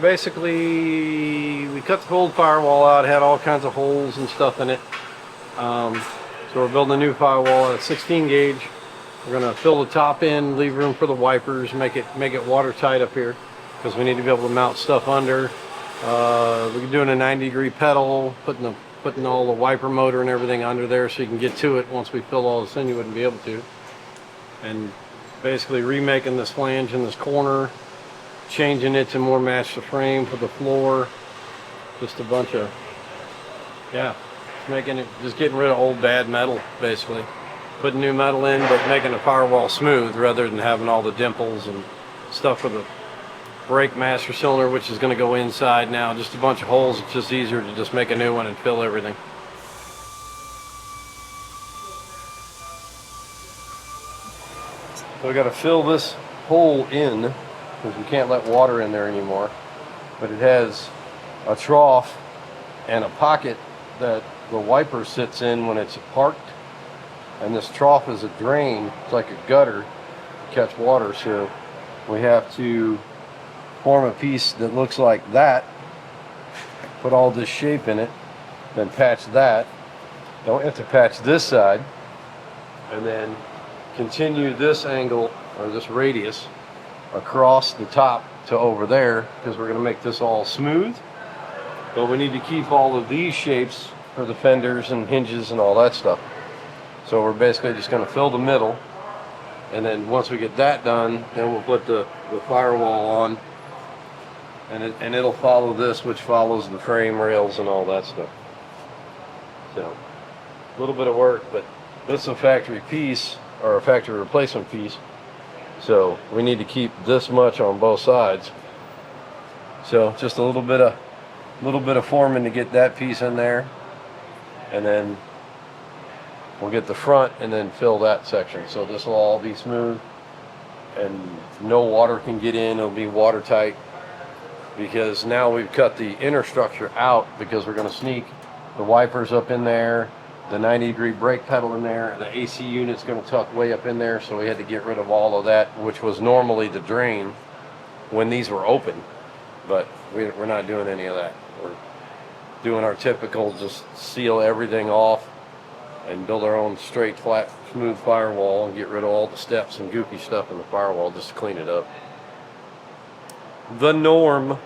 basically, we cut the old firewall out, it had all kinds of holes and stuff in it. So we're building a new firewall at 16 gauge. We're gonna fill the top in, leave room for the wipers, make it watertight up here, because we need to be able to mount stuff under. We're doing a 90-degree pedal, putting all the wiper motor and everything under there so you can get to it. Once we fill all this in, you wouldn't be able to. And basically remaking this flange in this corner, changing it to more match the frame for the floor. Just a bunch of, yeah, just getting rid of old bad metal, basically. Putting new metal in, but making the firewall smooth rather than having all the dimples and stuff for the brake master cylinder, which is going to go inside now. Just a bunch of holes. It's just easier to just make a new one and fill everything. So we got to fill this hole in because we can't let water in there anymore. But it has a trough and a pocket that the wiper sits in when it's parked. And this trough is a drain. It's like a gutter to catch water. So we have to form a piece that looks like that, put all this shape in it, then patch that. Don't have to patch this side, and then continue this angle or this radius across the top to over there, because we're going to make this all smooth. But we need to keep all of these shapes for the fenders and hinges and all that stuff. So we're basically just going to fill the middle, and then once we get that done, then we'll put the firewall on, and it'll follow this, which follows the frame rails and all that stuff. So a little bit of work, but this is a factory piece, or a factory replacement piece, so we need to keep this much on both sides. So just a little bit of forming to get that piece in there, and then we'll get the front and then fill that section. So this will all be smooth and no water can get in. It'll be watertight, because now we've cut the inner structure out, because we're going to sneak the wipers up in there, the 90-degree brake pedal in there, the AC unit's going to tuck way up in there. So we had to get rid of all of that, which was normally the drain when these were open, but we're not doing any of that. We're doing our typical, just seal everything off and build our own straight, flat, smooth firewall and get rid of all the steps and goofy stuff in the firewall just to clean it up. The norm.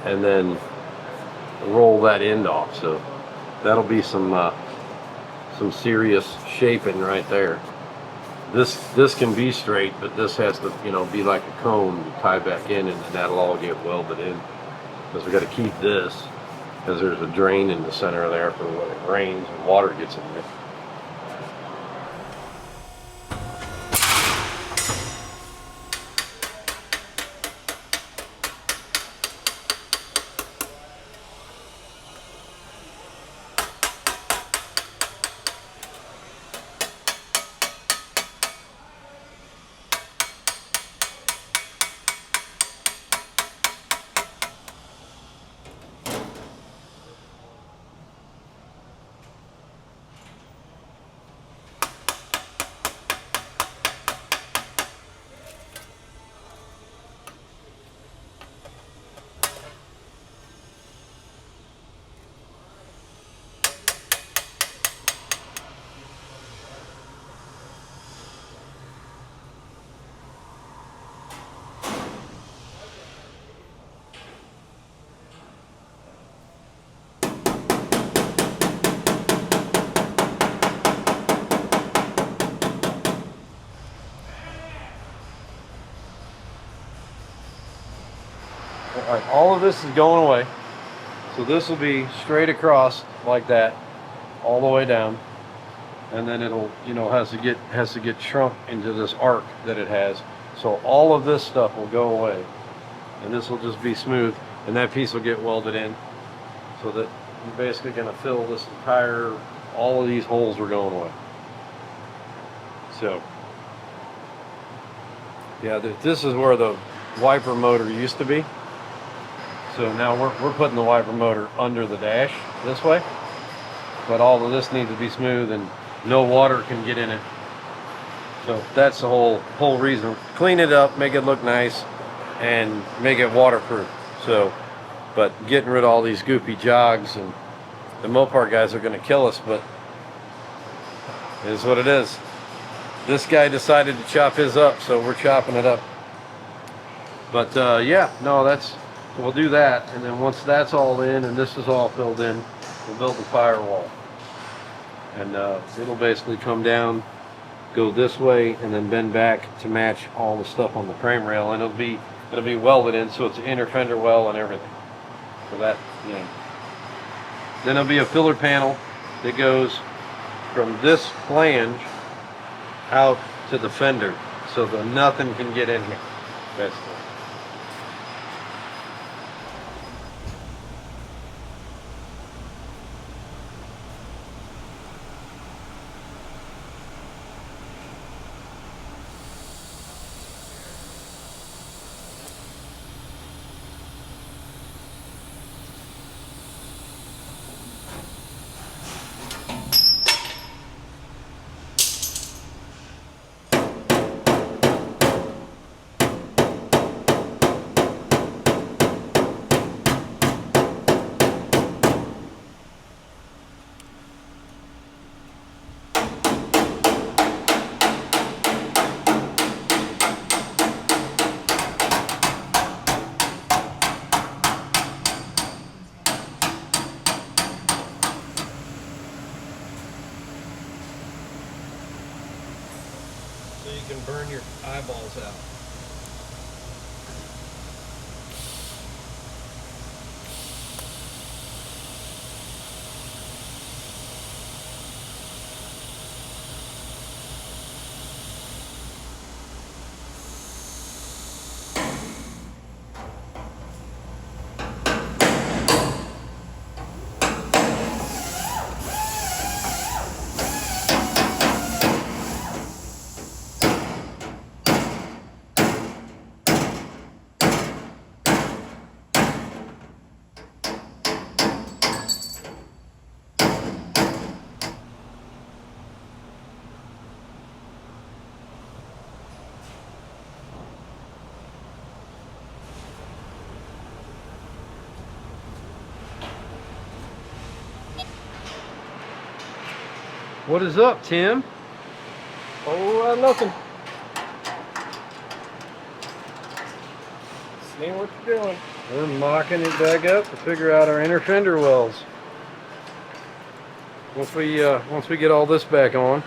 And then roll that end off. So that'll be some serious shaping right there. This can be straight, but this has to, be like a cone to tie back in, and that'll all get welded in. Because we got to keep this, because there's a drain in the center of there for when it rains and water gets in there. Alright, all of this is going away. So this will be straight across like that, all the way down. And then it'll, has to get shrunk into this arc that it has. So all of this stuff will go away. And this will just be smooth. And that piece will get welded in. So that you're basically going to fill this entire, all of these holes are going away. So, yeah, this is where the wiper motor used to be. So now we're putting the wiper motor under the dash this way, but all of this needs to be smooth and no water can get in it. So that's the whole reason. Clean it up, make it look nice, and make it waterproof. So, but getting rid of all these goopy jogs, and the Mopar guys are going to kill us, but it is what it is. This guy decided to chop his up, so we're chopping it up. But yeah, no, we'll do that, and then once that's all in and this is all filled in, we'll build the firewall. And it'll basically come down, go this way, and then bend back to match all the stuff on the frame rail, and it'll be welded in, so it's an inner fender well and everything. So that, yeah. Then there'll be a filler panel that goes from this flange out to the fender, so that nothing can get in here, basically. So you can burn your eyeballs out. What is up, Tim? Oh, nothing. Seeing what you're doing. We're mocking it back up to figure out our inner fender wells. Once we get all this back on,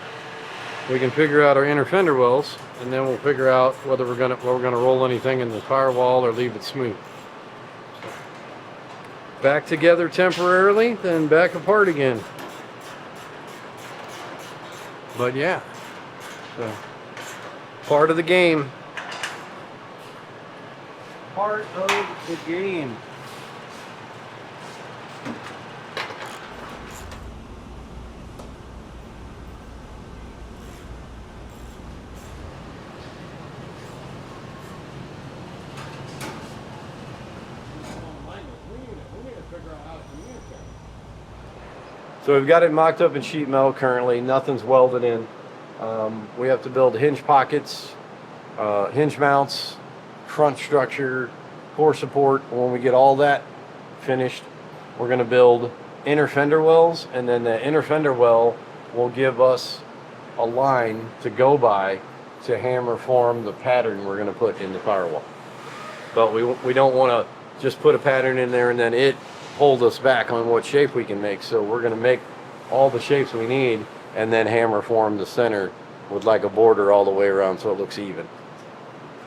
we can figure out our inner fender wells, and then we'll figure out whether we're gonna roll anything in the firewall or leave it smooth. Back together temporarily, then back apart again. But yeah, so part of the game. Part of the game. So we've got it mocked up in sheet metal currently. Nothing's welded in. We have to build hinge pockets, hinge mounts, front structure, core support. When we get all that finished, we're going to build inner fender wells, and then the inner fender well will give us a line to go by to hammer form the pattern we're going to put in the firewall. But we don't want to just put a pattern in there and then it hold us back on what shape we can make. So we're going to make all the shapes we need and then hammer form the center with like a border all the way around so it looks even.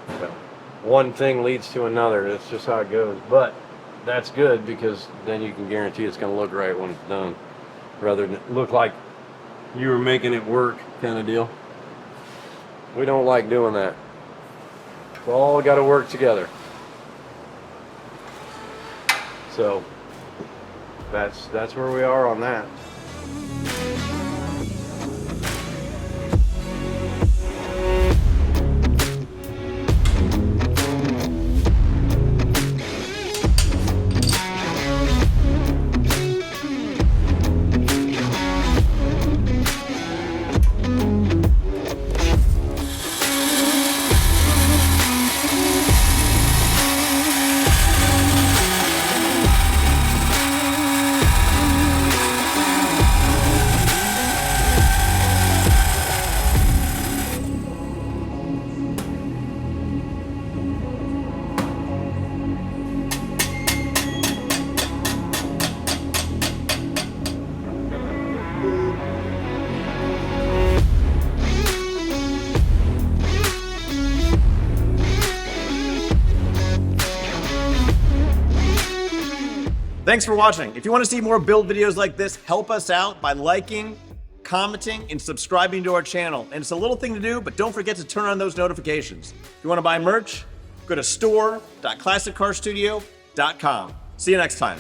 So one thing leads to another. That's just how it goes. But that's good because then you can guarantee it's going to look right when it's done, rather than look like you were making it work kind of deal. We don't like doing that. It's all got to work together. So that's where we are on that. Thanks for watching. If you want to see more build videos like this, help us out by liking, commenting, and subscribing to our channel. And it's a little thing to do, but don't forget to turn on those notifications. If you want to buy merch, go to store.classiccarstudio.com. See you next time.